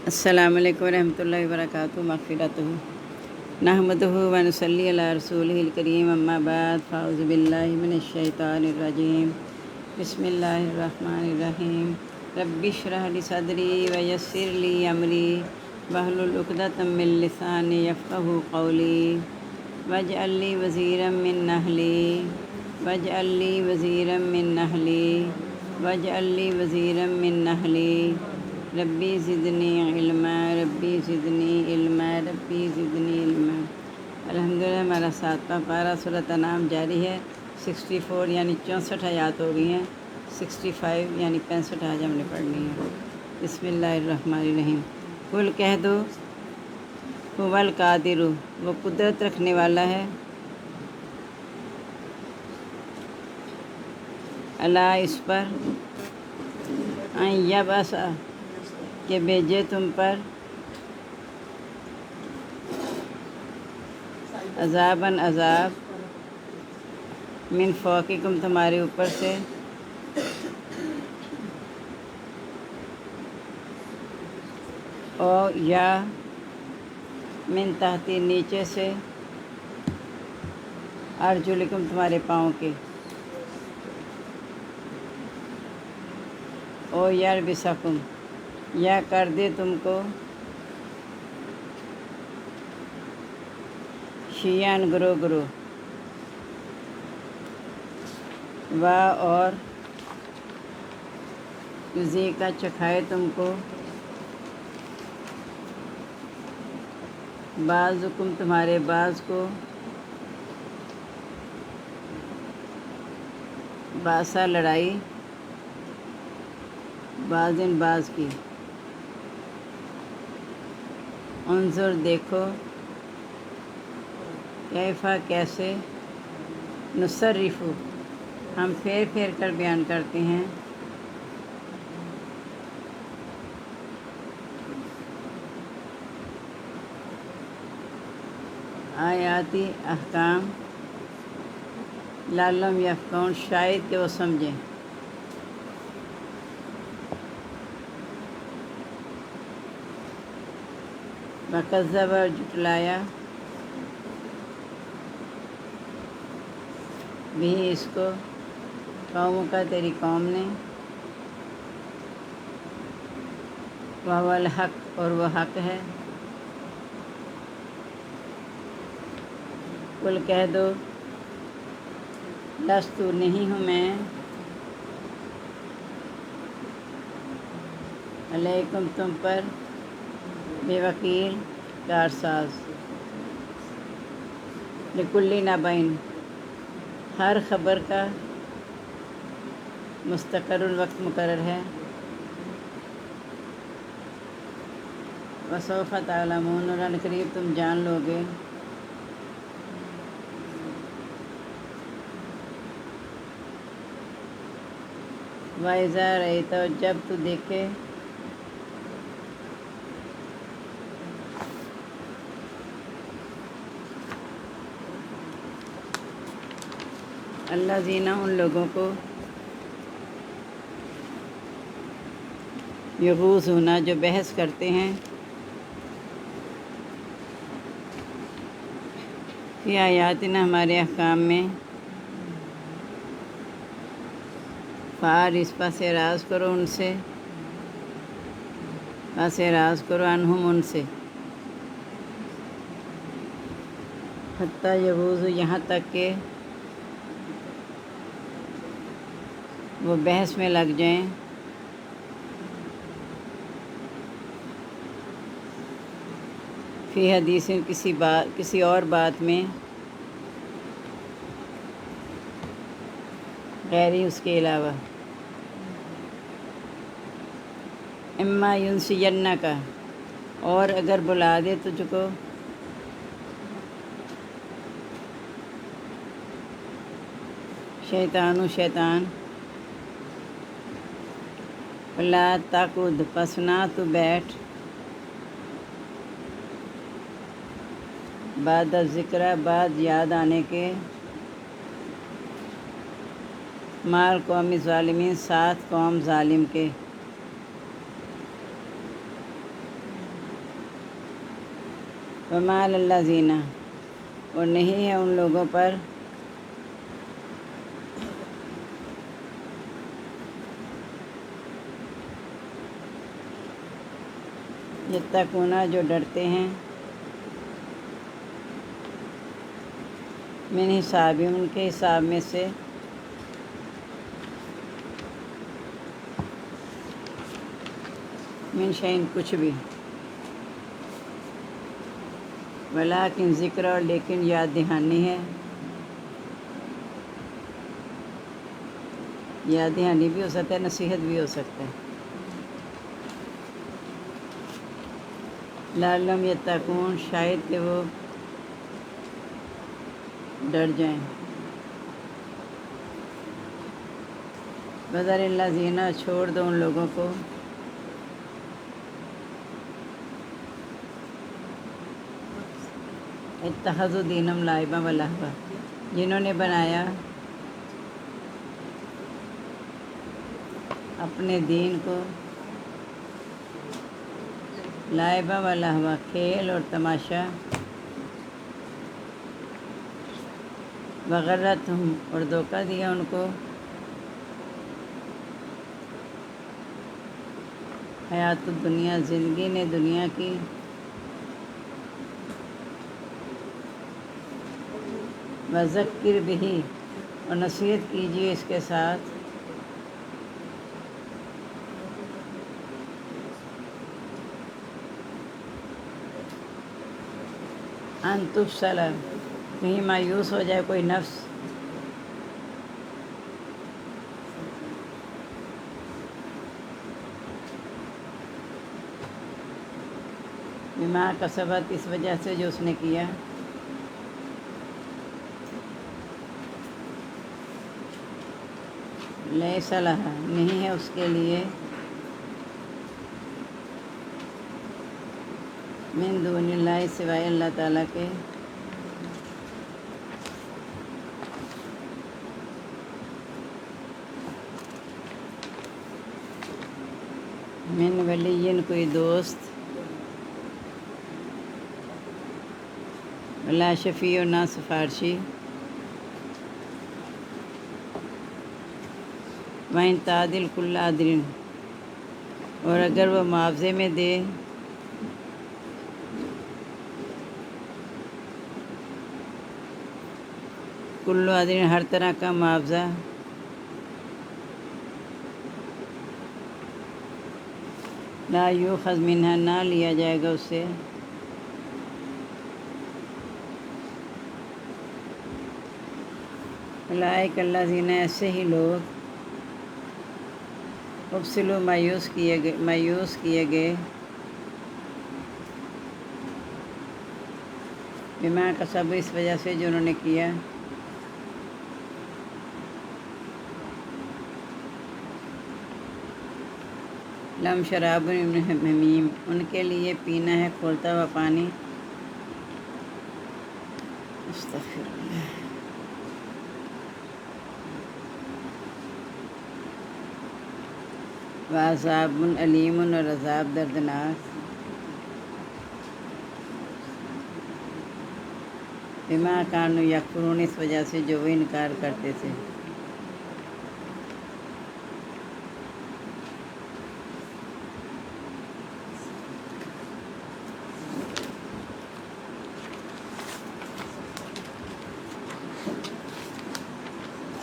السلام علیکم ورحمۃ اللہ وبرکاتہ مغفرتہ نحمدہ و نصلی علی رسولہ الکریم اما بعد فاعوذ باللہ من الشیطان الرجیم بسم اللہ الرحمن الرحیم رب اشرح لی صدری ویسر لی امری واحلل عقدۃ من لسانی یفقہوا قولی واجعل لی وزیرا من اہلی واجعل لی وزیرا من اہلی واجعل لی وزیرا من اہلی ربی زدنی علما ربی زدنی علما ربی زدنی علما۔ الحمدللہ ہمارا 7واں پارہ سورۃ انعام جاری ہے۔ 64 یعنی 64 آیات ہو گئی ہیں، 65 یعنی 65 آج ہم نے پڑھنی ہے۔ بسم اللہ الرحمن الرحیم۔ قل کہہ دو هو القادر، وہ قدرت رکھنے والا ہے، اللہ اس پر ان یبعث کہ بھیجے تم پر عذاباً عذاب من فوقکم تمہارے اوپر سے او یا من تحتی نیچے سے ارجلکم تمہارے پاؤں کے او یلبسکم یا کر دے تم کو شیعاً گروہ گروہ و اور یزی کا چکھائے تم کو بعضکم تمہارے بعض کو باسا لڑائی بعضن بعض کی انظر دیکھو کیفا کیسے نصرف ہم پھیر پھیر کر بیان کرتے ہیں آیاتی احکام لعلہم یفقہون شاید کہ وہ سمجھیں۔ وکذب اور جھٹلایا بھی اس کو قوموں کا تیری قوم نے وہو الحق اور وہ حق ہے۔ قل کہہ دو لست نہیں ہوں میں علیکم تم پر بے وکیل کارساز لکل نبئ ہر خبر کا مستقر وقت مقرر ہے۔ وسوف تعلمون اور ان قریب تم جان لو گے۔ وَإِذَا رَأَيْتَ جب تو دیکھے الذین ان لوگوں کو یغوصون جو بحث کرتے ہیں فی آیاتنا ہمارے احکام میں فارس پس اعراض کرو ان سے پس اعراض کرو عنہم ان سے حتیٰ یغوصوا یہاں تک کہ وہ بحث میں لگ جائیں فی حدیث کسی اور بات میں غیری اس کے علاوہ اما ینسینک اور اگر بلا دے تجھ کو شیطان فلا تقعد پس نہ تو بیٹھ بعد ذکر بعد یاد آنے کے مال قوم ظالمین ساتھ قوم ظالم کے وما علی الذین، اور نہیں ہے ان لوگوں پر یتقون، جو ڈرتے ہیں، من حساب، ان کے حساب میں سے، من شیء، کچھ بھی، ولیکن ذکر، اور لیکن یاد دہانی ہے، یاد دہانی بھی ہو سکتا ہے، نصیحت بھی ہو سکتا ہے، لعلہم یتقون، شاید کہ وہ ڈر جائیں، وذر الذین، چھوڑ دو ان لوگوں کو، اتخذوا دینہم لعبا ولہوا، جنہوں نے بنایا اپنے دین کو لعبا ولہوا، کھیل اور تماشا، وغرتہم، اور دھوکہ دیا ان کو، حیات الدنیا، زندگی نے دنیا کی، وذکر بہ، اور نصیحت کیجیے اس کے ساتھ، ان تبصر، کہیں مایوس ہو جائے کوئی نفس، بما کسبت، اس وجہ سے جو اس نے کیا، لیس لہا، نہیں ہے اس کے لیے، من دون اللہ، سوائے اللہ تعالیٰ کے، من ولی، کوئی دوست، ولا شفیع، نہ سفارشی، وَإِن تَعْدِلْ كُلَّ عَدْلٍ، اور اگر وہ معاوضے میں دے کل عدل، ہر طرح کا معاوضہ، لا یؤخذ منہا، نہ لیا جائے گا اس سے، اولئک الذین، ایسے ہی لوگ، ابسلوا، مایوس کیے گئے، بما کسبوا، اس وجہ سے جو انہوں نے کیا، لم شراب من حمیم، ان کے لیے پینا ہے کھولتا ہوا پانی، استغفر اللہ، وعذاب علیم، اور عذاب دردناک، بما کانوا یکفرون، اس وجہ سے جو وہ انکار کرتے تھے،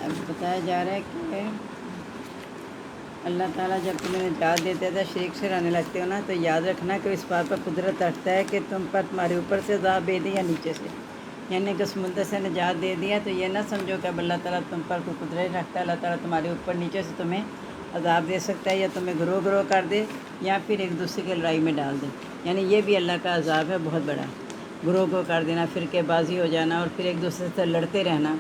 اب بتایا جا رہا ہے کہ اللہ تعالیٰ جب تمہیں نجات دیتا ہے شریک سے رہنے لگتے ہو نا، تو یاد رکھنا کہ اس بات پر قدرت رکھتا ہے کہ تم پر تمہارے اوپر سے عذاب دے دیا نیچے سے، یعنی کہ سمندر سے نجات دے دیا، تو یہ نہ سمجھو کہ اب اللہ تعالیٰ تم پر کوئی قدرت رکھتا ہے، اللہ تعالیٰ تمہارے اوپر نیچے سے تمہیں عذاب دے سکتا ہے، یا تمہیں گروہ کر دے، یا پھر ایک دوسرے کی لڑائی میں ڈال دے، یعنی یہ بھی اللہ کا عذاب ہے بہت بڑا، گروہ کر دینا، فرقے بازی ہو جانا، اور پھر ایک دوسرے سے لڑتے رہنا،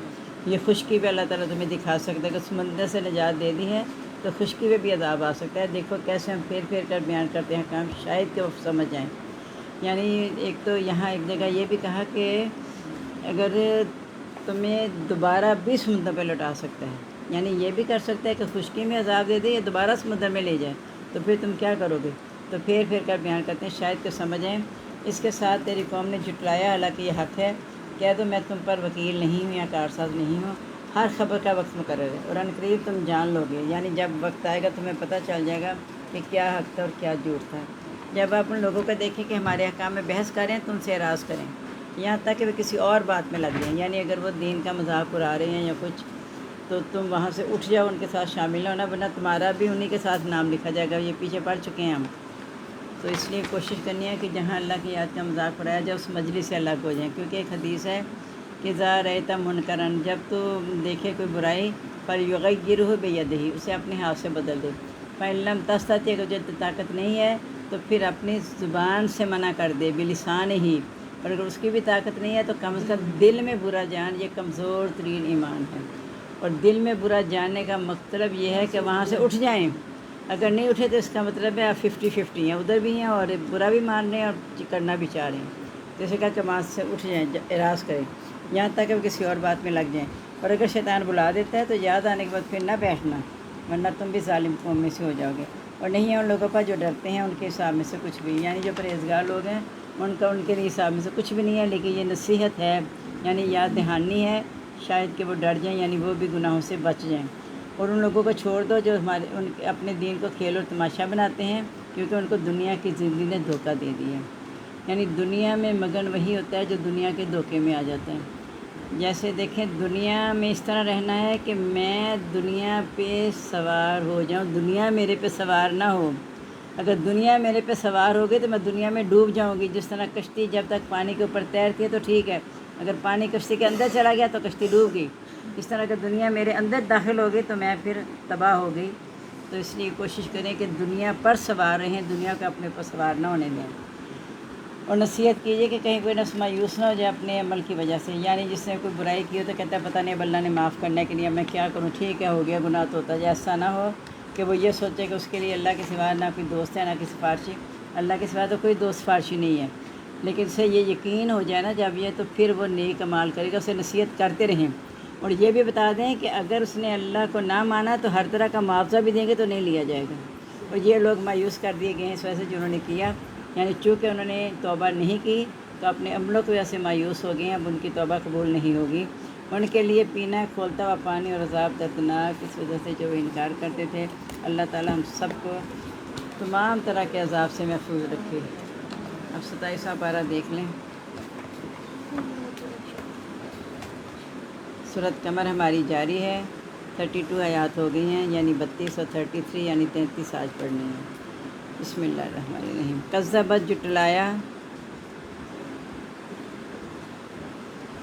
یہ خشکی بھی اللہ تعالیٰ تمہیں دکھا سکتا ہے کہ سمندر سے نجات دے دی ہے تو خشکی میں بھی عذاب آ سکتا ہے، دیکھو کیسے ہم پھیر کر بیان کرتے ہیں کام، شاید کہ وہ سمجھ جائیں، یعنی ایک تو یہاں ایک جگہ یہ بھی کہا کہ اگر تمہیں دوبارہ بھی سمندر پہ لوٹا سکتا ہے، یعنی یہ بھی کر سکتا ہے کہ خشکی میں عذاب دے دے یا دوبارہ سمندر میں لے جائے، تو پھر تم کیا کرو گے، تو پھر کر بیان کرتے ہیں شاید کہ سمجھیں، اس کے ساتھ تیری قوم نے جھٹلایا، حالانکہ یہ حق ہے، کہہ دو میں تم پر وکیل نہیں ہوں یا کارساز نہیں ہوں، ہر خبر کا وقت مقرر ہے اور ان قریب تم جان لو گے، یعنی جب وقت آئے گا تمہیں پتہ چل جائے گا کہ کیا حق تھا اور کیا جھوٹ تھا۔ جب آپ ان لوگوں کو دیکھیں کہ ہمارے احکام میں بحث کریں تو ان سے اعراض کریں، یہاں تک کہ وہ کسی اور بات میں لگ جائیں، یعنی اگر وہ دین کا مذاق اڑا رہے ہیں یا کچھ، تو تم وہاں سے اٹھ جاؤ، ان کے ساتھ شامل ہونا، ورنہ تمہارا بھی انہی کے ساتھ نام لکھا جائے گا۔ یہ پیچھے پڑھ چکے ہیں ہم، تو اس لیے کوشش کرنی ہے کہ جہاں اللہ کی یاد کا مذاق اڑایا جائے اس مجلس سے الگ ہو جائیں، کیونکہ ایک حدیث ہے کہ ذا رأیت منکرن، جب تو دیکھے کوئی برائی، فلیغیرہ بیدہ، اسے اپنے ہاتھ سے بدل دے، فإن لم تستطع، اگر جو طاقت نہیں ہے تو پھر اپنی زبان سے منع کر دے، بلسانہ ہی، اور اگر اس کی بھی طاقت نہیں ہے تو کم از کم دل میں برا جان، یہ کمزور ترین ایمان ہے۔ اور دل میں برا جاننے کا مطلب یہ ہے کہ وہاں سے اٹھ جائیں، اگر نہیں اٹھے تو اس کا مطلب ہے آپ 50-50 ہیں، ادھر بھی ہیں اور برا بھی مان رہے ہیں اور کرنا بھی چاہ رہے ہیں، جیسے کہا کہ وہاں سے اٹھ جائیں، اعراض کریں، یہاں تک کہ وہ کسی اور بات میں لگ جائیں، اور اگر شیطان بلا دیتا ہے تو یاد آنے کے بعد پھر نہ بیٹھنا، ورنہ تم بھی ظالم قوم میں سے ہو جاؤ گے، اور نہیں ہے ان لوگوں پر جو ڈرتے ہیں ان کے حساب میں سے کچھ بھی، یعنی جو پرہیزگار لوگ ہیں ان کے لیے حساب میں سے کچھ بھی نہیں ہے، لیکن یہ نصیحت ہے، یعنی یاد دہانی ہے، شاید کہ وہ ڈر جائیں، یعنی وہ بھی گناہوں سے بچ جائیں۔ اور ان لوگوں کو چھوڑ دو جو اپنے دین کو کھیل اور تماشا بناتے ہیں، کیونکہ ان کو دنیا کی زندگی نے دھوکہ دے دیا ہے، یعنی دنیا میں مگن وہی ہوتا ہے جو دنیا کے دھوکے میں آ جاتا ہے۔ جیسے دیکھیں دنیا میں اس طرح رہنا ہے کہ میں دنیا پہ سوار ہو جاؤں، دنیا میرے پہ سوار نہ ہو، اگر دنیا میرے پہ سوار ہوگی تو میں دنیا میں ڈوب جاؤں گی، جس طرح کشتی جب تک پانی کے اوپر تیرتی ہے تو ٹھیک ہے، اگر پانی کشتی کے اندر چلا گیا تو کشتی ڈوب گئی، اس طرح اگر دنیا میرے اندر داخل ہو گئی تو میں پھر تباہ ہو گئی۔ تو اس لیے کوشش کریں کہ دنیا پر سوار رہیں، دنیا کو اپنے پر سوار نہ ہونے دیں، اور نصیحت کیجیے کہ کہیں کوئی نفس مایوس نہ ہو جائے اپنے عمل کی وجہ سے، یعنی جس نے کوئی برائی کی ہو تو کہتا ہے پتہ نہیں اب اللہ نے معاف کرنے کے لیے میں کیا کروں، ٹھیک ہے ہو گیا گناہ تو ہوتا ہے، ایسا نہ ہو کہ وہ یہ سوچے کہ اس کے لیے اللہ کے سوا نہ کوئی دوست ہے نہ کسی سفارشی، اللہ کے سوا تو کوئی دوست سفارشی نہیں ہے، لیکن اسے یہ یقین ہو جائے نا جب یہ، تو پھر وہ نیک اعمال کرے گا، اسے نصیحت کرتے رہیں، اور یہ بھی بتا دیں کہ اگر اس نے اللہ کو نہ مانا تو ہر طرح کا معاوضہ بھی دیں گے تو نہیں لیا جائے گا، اور یہ لوگ مایوس کر دیے گئے ہیں اس وجہ سے جنہوں نے کیا، یعنی چونکہ انہوں نے توبہ نہیں کی تو اپنے عملوں کی وجہ سے مایوس ہو گئے ہیں، اب ان کی توبہ قبول نہیں ہوگی، ان کے لیے پینا کھولتا ہوا پانی اور عذاب دردناک، اس وجہ سے جو وہ انکار کرتے تھے۔ اللہ تعالی ہم سب کو تمام طرح کے عذاب سے محفوظ رکھے۔ اب 27واں پارہ دیکھ لیں۔ سورۃ قمر ہماری جاری ہے، 32 آیات ہو گئی ہیں، یعنی 32 اور 33 یعنی 33 آج پڑھنی ہے۔ بسم اللہ الرحمن الرحیم۔ کذبت، جٹلایا،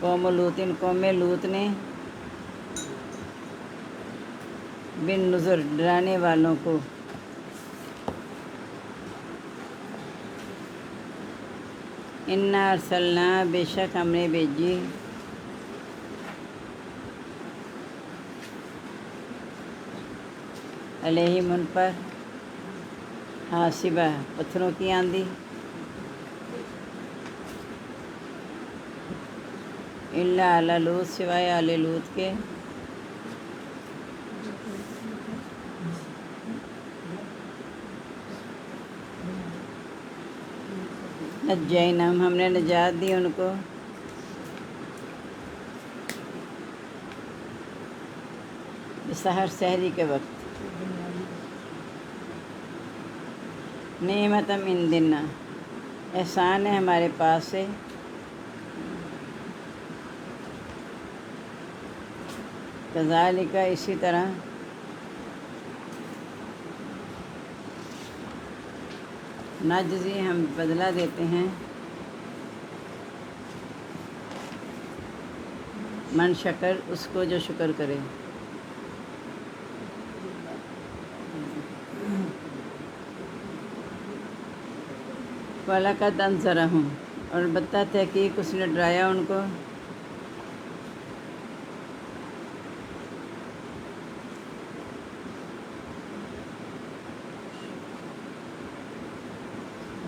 قوم لوط، قوم لوط نے، بن نذر، ڈرانے والوں کو، انا ارسلنا، بے شک ہم نے بھیجی، علیہم ان پر، حاصبہ، پتھروں کی آندھی، الا علی لوط، سوائے آل لوط کے، نجیناہم، ہم نے نجات دی ان کو، سحر، سحری کے وقت، نعمت من عندنا، احسان ہے ہمارے پاس سے، کذالک، اسی طرح، نجزی، ہم بدلہ دیتے ہیں، من شکر، اس کو جو شکر کرے، وَلَقَدْ أَنذَرَهُمْ، اور البتہ تحقیق اس نے ڈرایا ان کو،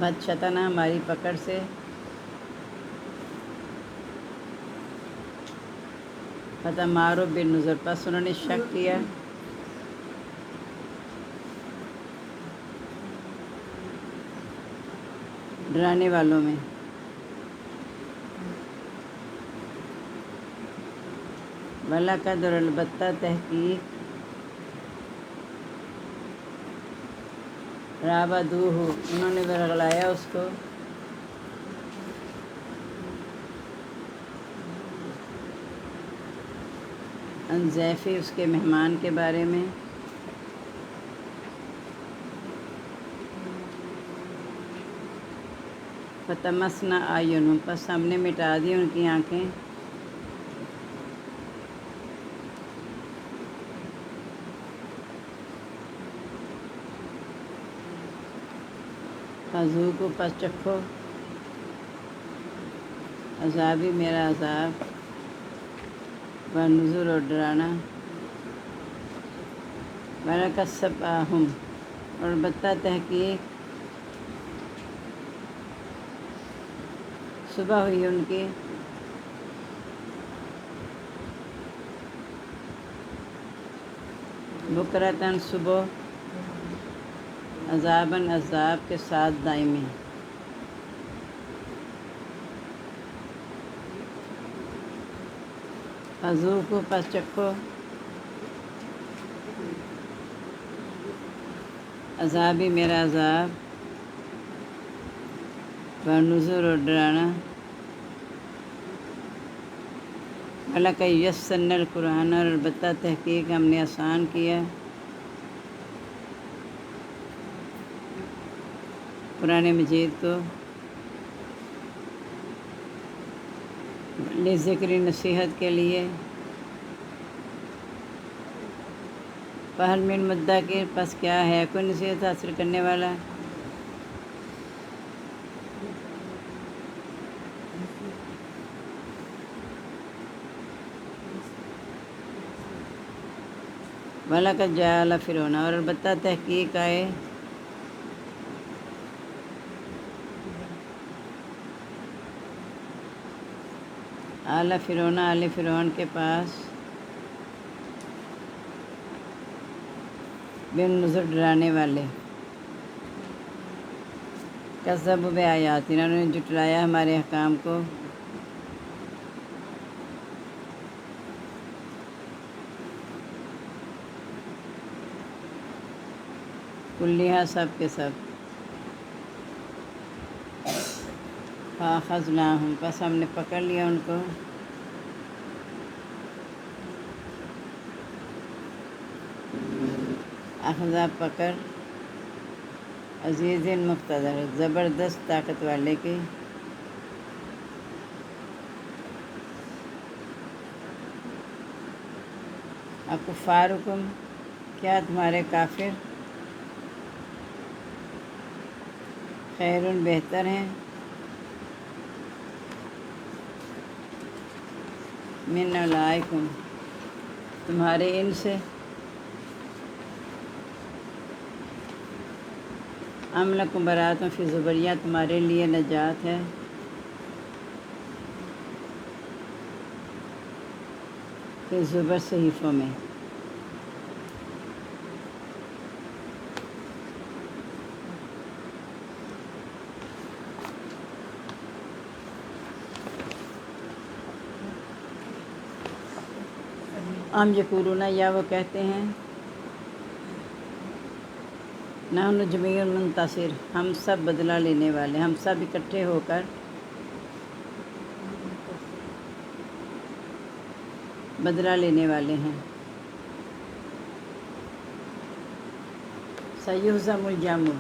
بادشتنا، ہماری پکڑ سے، فتمارو بن نظر، پس انہوں نے شک کیا، ڈرانے والوں میں، وَلَقَدْ اور البتہ تحقیق رَابَدُوهُ انہوں نے ورغلایا اس کو عن ضیفی اس کے مہمان کے بارے میں فَطَمَسْنَا أَعْيُنَهُمْ پس ہم نے مٹا دی ان کی آنکھیں فَذُوقُوا پس چکھو عذابی میرا عذاب ونذر اور ڈرانا وَلَقَدْ سَبَّأَهُمْ اور البتہ تحقیق صبح ہوئی ان کی بکرتاً صبح عذاباً عذاب کے ساتھ دائمی فذوقوا پس چکھو عذابی میرا عذاب ونذر اور ڈرانا وَلَقَدْ يَسَّرْنَا الْقُرْآنَ اور البتہ تحقیق ہم نے آسان کیا قرآن مجید کو ذکر نصیحت کے لیے فَهَلْ مِن مُدَّکِرٍ پس کیا ہے کوئی نصیحت حاصل کرنے والا وَلَقَدْ جَاءَ آلَ فِرْعَوْنَ اور البتہ تحقیق آئے آل فرعون آل فرعون کے پاس بالنذر ڈرانے والے کذبوا بآیاتنا انہوں نے جھٹلایا ہمارے احکام کو کلیہا سب کے سب فَأَخَذْنَاهُمْ پس ہم نے پکڑ لیا ان کو اخذا پکڑ عزیز مقتدر زبردست طاقت والے کی اکفارکم کیا تمہارے کافر خیرٌ بہتر ہیں من اولئکم تمہارے ان سے ام لکم براۃ فی زبر یا تمہارے لیے نجات ہے فی زبر صحیفوں میں ام یقولون یا وہ کہتے ہیں نحن جمیع منتصر ہم سب بدلہ لینے والے ہم سب اکٹھے ہو کر بدلہ لینے والے ہیں سیہزم الجمع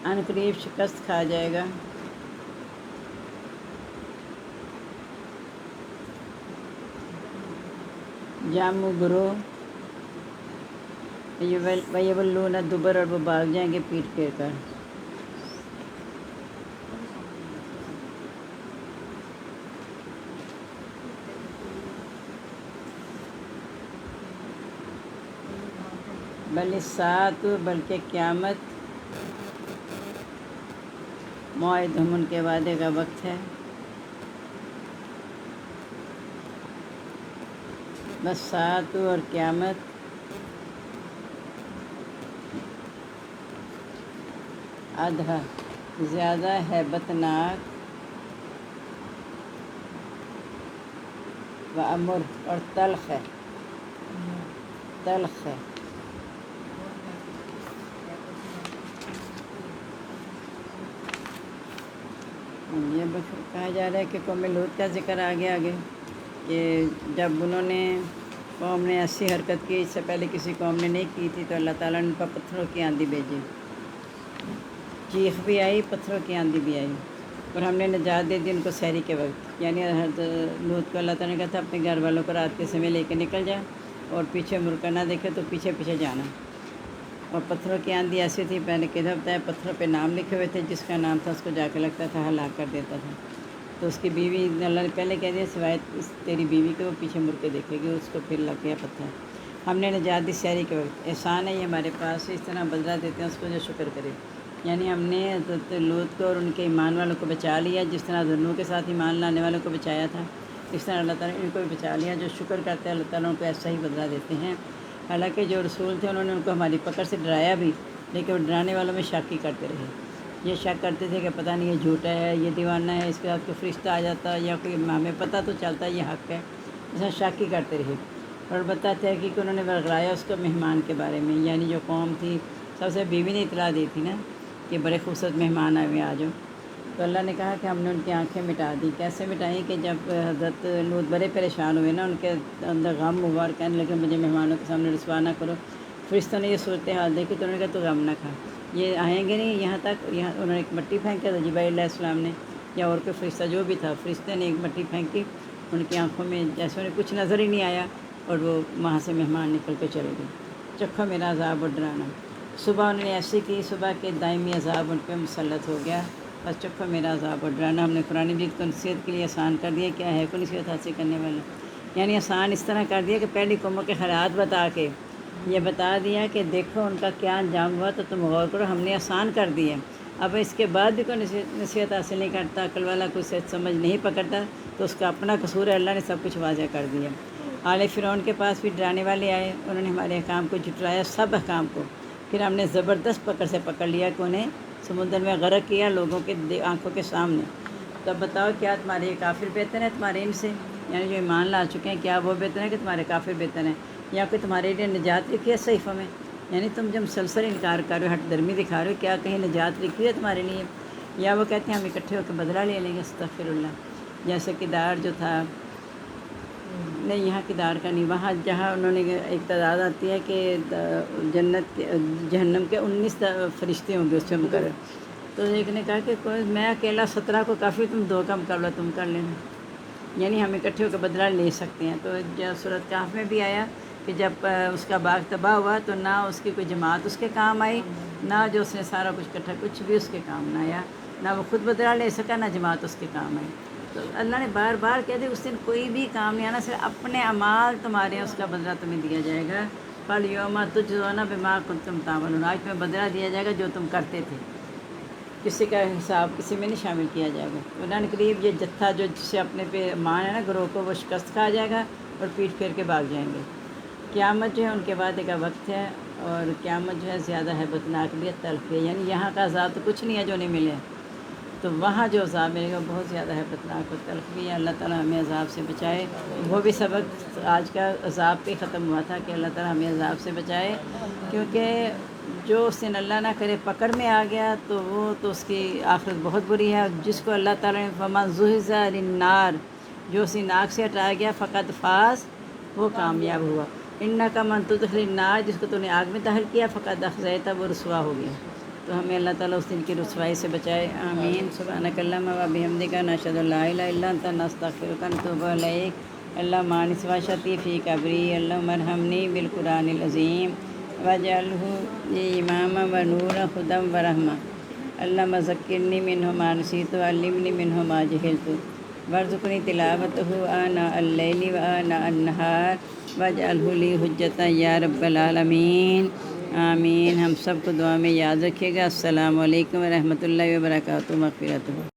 ان قریب شکست کھا جائے گا جامع گروہ وَيَوَلُّونَ الدُّبُرَ اور وہ بھاگ جائیں گے پیٹ پھیر کر بل الساعۃ بلکہ قیامت موعدہم ان کے وعدے کا وقت ہے بس ساعت اور قیامت ادھا زیادہ ہیبت ناک و امر اور تلخ ہے تلخ ہے۔ یہ کہا جا رہا ہے کہ قوم لوط کا ذکر آگے آگے کہ جب انہوں نے قوم نے ایسی حرکت کی، اس سے پہلے کسی قوم نے نہیں کی تھی، تو اللہ تعالیٰ نے ان پر پتھروں کی آندھی بھیجی، چیخ بھی آئی، پتھروں کی آندھی بھی آئی، اور ہم نے نجات دے دی ان کو سحری کے وقت۔ یعنی لوط کو اللہ تعالیٰ نے کہا تھا اپنے گھر والوں کو رات کے سمے لے کے نکل جا، اور پیچھے مڑ کر نہ دیکھے تو پیچھے پیچھے جانا۔ اور پتھروں کی آندھی ایسی تھی، پہلے کدھر بتایا پتھروں پہ نام لکھے ہوئے تھے، جس کا نام تھا اس کو جا کے لگتا تھا ہلاک کر دیتا تھا۔ تو اس کی بیوی اللہ نے پہلے کہہ دیا سوائے تیری بیوی کو، وہ پیچھے مڑ کے دیکھے گی، اس کو پھر لگ گیا پتھر۔ ہم نے نجات دی سحری کے وقت، احسان ہے یہ ہمارے پاس، اس طرح بدلہ دیتے ہیں اس کو جو شکر کرے۔ یعنی ہم نے حضرت لوط کو اور ان کے ایمان والوں کو بچا لیا، جس طرح ذنو کے ساتھ ایمان لانے والوں کو بچایا تھا، اس طرح اللہ تعالیٰ نے ان کو بھی بچا لیا۔ جو شکر کرتے ہیں اللہ تعالیٰ ان کو ایسا ہی بدلہ دیتے ہیں۔ حالانکہ جو رسول تھے انہوں نے ان کو ہماری پکڑ سے ڈرایا بھی، لیکن وہ ڈرانے والوں میں شک ہی کرتے رہے۔ یہ شک کرتے تھے کہ پتہ نہیں یہ جھوٹا ہے، یہ دیوانہ ہے، اس کے ساتھ کوئی فرشتہ آ جاتا ہے، یا کوئی ہمیں پتہ تو چلتا ہے یہ حق ہے، ایسا شک ہی کرتے رہے۔ اور بتاتے ہیں کہ انہوں نے برگلایا اس کو مہمان کے بارے میں، یعنی جو قوم تھی، سب سے بیوی نے اطلاع دی تھی نا کہ بڑے خوبصورت مہمان آئے ہوئے آ جاؤ، تو اللہ نے کہا کہ ہم نے ان کی آنکھیں مٹا دی۔ کیسے مٹائیں کہ جب حضرت لوط بڑے پریشان ہوئے نا، ان کے اندر غم ہوا اور کہنے لگے مجھے مہمانوں کے سامنے رسوا نہ کرو۔ فرشتوں نے یہ صورتحال دیکھی تو انہوں نے کہا تو غم نہ کھا، یہ آئیں گے نہیں یہاں تک۔ یہاں انہوں نے ایک مٹی پھینکا تھا جبرائیل علیہ السلام نے، یا اور کوئی فرشتہ جو بھی تھا، فرشتے نے ایک مٹی پھینکی ان کی آنکھوں میں، جیسے انہیں کچھ نظر ہی نہیں آیا، اور وہ وہاں سے مہمان نکل کے چلے گئے۔ چکھو میرا عذاب اور ڈرانا۔ صبح انہوں نے ایسی کی، صبح کے دائمی عذاب ان پہ مسلط ہو گیا، بس چکھو میرا عذاب اور ڈرانا۔ ہم نے قرآن مجید کو نصیحت کے لیے آسان کر دیا، کیا ہے کو نصیحت حاصل کرنے والا، یعنی آسان اس طرح کر دیا کہ پہلی قوموں کے حالات بتا کے یہ بتا دیا کہ دیکھو ان کا کیا انجام ہوا، تو تم غور کرو، ہم نے آسان کر دیا۔ اب اس کے بعد بھی کوئی نصیحت حاصل نہیں کرتا، عقل والا کوئی سمجھ نہیں پکڑتا، تو اس کا اپنا قصور ہے، اللہ نے سب کچھ واضح کر دیا۔ آل فرعون کے پاس بھی ڈرانے والے آئے، انہوں نے ہمارے احکام کو جھٹلایا، سب احکام کو، پھر ہم نے زبردست پکڑ سے پکڑ لیا کہ انہیں سمندر میں غرق کیا لوگوں کے آنکھوں کے سامنے۔ تو اب بتاؤ کیا تمہارے یہ کافر بہتر ہیں تمہارے ان سے، یعنی جو ایمان لا چکے ہیں، کیا وہ بہتر ہیں کہ تمہارے کافر بہتر ہیں، یا کوئی تمہارے لیے نجات لکھی ہے صحیفہ میں؟ یعنی تم جب مسلسل انکار کر رہے ہو، ہٹ درمی دکھا رہے ہو، کیا کہیں نجات لکھی ہے تمہارے لیے؟ یا وہ کہتے ہیں ہم اکٹھے ہو کے بدلہ لے لیں گے، استغفر اللہ۔ جیسے کردار جو تھا، نہیں یہاں کردار کا نہیں، وہاں جہاں انہوں نے ایک تعداد آتی ہے کہ جہنم کے 19 فرشتے ہوں گے اس سے مقرر، تو ایک نے کہا کہ میں اکیلا 17 کو کافی، تم 2 کا مقابلہ تم کر لینا، یعنی ہم اکٹھے ہو کے بدلہ لے سکتے ہیں۔ تو سورۃ کہف میں بھی آیا کہ جب اس کا باغ تباہ ہوا تو نہ اس کی کوئی جماعت اس کے کام آئی، نہ جو اس نے سارا کچھ کٹھا، کچھ بھی اس کے کام نہ آیا، نہ وہ خود بدلہ لے سکا، نہ جماعت اس کے کام آئی۔ تو اللہ نے بار بار کہہ دیا اس دن کوئی بھی کام نہیں آنا، صرف اپنے اعمال تمہارے ہیں، اس کا بدلہ تمہیں دیا جائے گا۔ فَالْيَوْمَ تُجْزَوْنَ بِمَا كُنتُمْ تَعْمَلُونَ، آج تمہیں بدلہ دیا جائے گا جو تم کرتے تھے، کسی کا حساب کسی میں نہیں شامل کیا جائے گا۔ قرآن قریب یہ جتھا جو جسے اپنے پہ مان ہے نا گروہ کو، وہ شکست کھا جائے گا اور پیٹ پھیر کے بھاگ جائیں گے۔ قیامت جو ہے ان کے وعدے کا وقت ہے، اور قیامت جو ہے زیادہ ہیبت ناک بھی ہے، تلخ ہے، یعنی یہاں کا عذاب تو کچھ نہیں ہے جو نہیں ملے، تو وہاں جو عذاب ملے گا بہت زیادہ ہیبت ناک اور تلخ بھی ہے۔ اللہ تعالیٰ ہمیں عذاب سے بچائے۔ وہ بھی سبق آج کا عذاب پہ ختم ہوا تھا کہ اللہ تعالیٰ ہمیں عذاب سے بچائے، کیونکہ جو اس دن اللہ نہ کرے پکڑ میں آ گیا تو وہ تو اس کی آخرت بہت بری ہے۔ جس کو اللہ تعالیٰ نے فَمَنْ زُحْزِحَ عَنِ النَّارِ، جو اسی ناک سے ہٹایا گیا، فقط فاز، وہ کامیاب ہوا۔ اِنَّکَ مَن تُدْخِلِ النَّارِ، جس کو تو نے آگ میں داخل کیا، فقط اخزیتہ، وہ رسوا ہو گیا۔ تو ہمیں اللہ تعالیٰ اس دن کی رسوائی سے بچائے، آمین۔ سبحانک اللہم و بحمدک، نشہد ان لا الہ الا انت، نستغفرک و نتوب الیک۔ اللہم آنس واشتی فی قبری، اللہم ارحمنی بالقرآن العظیم واجعلہ لی اماما و نورا ہدی و رحمہ، اللہم ذکرنی منہ ما نسیت وعلمنی منہ ما جہلت وارزقنی تلاوتہ آناء اللیل و آناء النہار واجعلہ لی حجۃ یا رب العالمین، آمین۔ ہم سب کو دعا میں یاد رکھیے گا۔ السلام علیکم ورحمۃ اللہ وبرکاتہ، مغفرتہ۔